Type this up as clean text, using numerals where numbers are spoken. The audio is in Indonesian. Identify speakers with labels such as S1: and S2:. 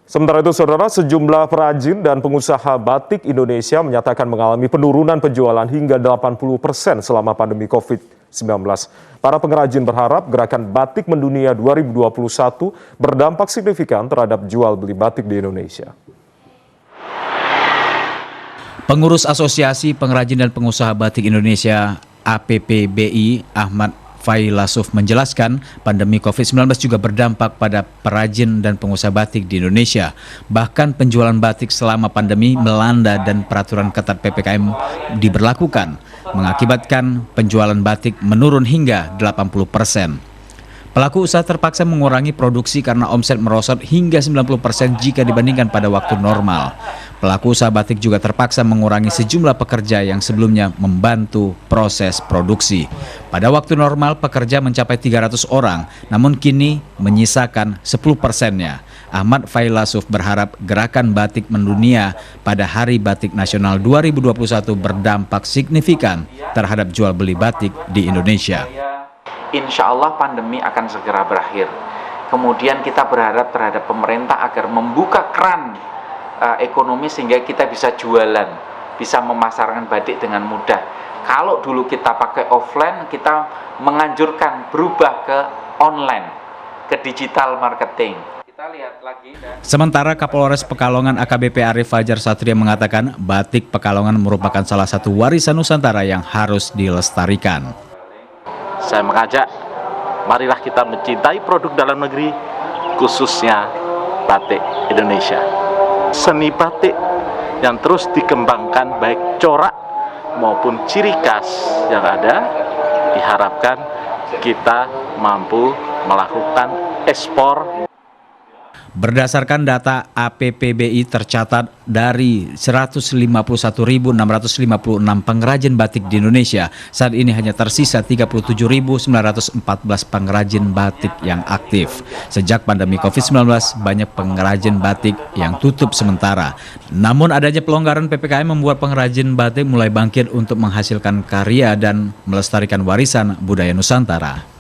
S1: Sementara itu, saudara, sejumlah perajin dan pengusaha batik Indonesia menyatakan mengalami penurunan penjualan hingga 80% selama pandemi COVID-19. Para pengrajin berharap gerakan batik mendunia 2021 berdampak signifikan terhadap jual beli batik di Indonesia.
S2: Pengurus Asosiasi Pengrajin dan Pengusaha Batik Indonesia (APPBI) Ahmad Failasuf menjelaskan pandemi COVID-19 juga berdampak pada perajin dan pengusaha batik di Indonesia. Bahkan penjualan batik selama pandemi melanda dan peraturan ketat PPKM diberlakukan, mengakibatkan penjualan batik menurun hingga 80%. Pelaku usaha terpaksa mengurangi produksi karena omset merosot hingga 90% jika dibandingkan pada waktu normal. Pelaku usaha batik juga terpaksa mengurangi sejumlah pekerja yang sebelumnya membantu proses produksi. Pada waktu normal pekerja mencapai 300 orang, namun kini menyisakan 10%-nya. Ahmad Failasuf berharap gerakan batik mendunia pada Hari Batik Nasional 2021 berdampak signifikan terhadap jual beli batik di Indonesia.
S3: Insya Allah pandemi akan segera berakhir. Kemudian kita berharap terhadap pemerintah agar membuka keran ekonomi sehingga kita bisa jualan, bisa memasarkan batik dengan mudah. Kalau dulu kita pakai offline, kita menganjurkan berubah ke online, ke digital marketing. Kita lihat lagi.
S2: Sementara Kapolres Pekalongan AKBP Arief Fajar Satria mengatakan batik Pekalongan merupakan salah satu warisan Nusantara yang harus dilestarikan.
S4: Saya mengajak, marilah kita mencintai produk dalam negeri, khususnya batik Indonesia. Seni batik yang terus dikembangkan baik corak maupun ciri khas yang ada, diharapkan kita mampu melakukan ekspor.
S2: Berdasarkan data APPBI tercatat dari 151.656 pengrajin batik di Indonesia, saat ini hanya tersisa 37.914 pengrajin batik yang aktif. Sejak pandemi COVID-19, banyak pengrajin batik yang tutup sementara. Namun adanya pelonggaran PPKM membuat pengrajin batik mulai bangkit untuk menghasilkan karya dan melestarikan warisan budaya Nusantara.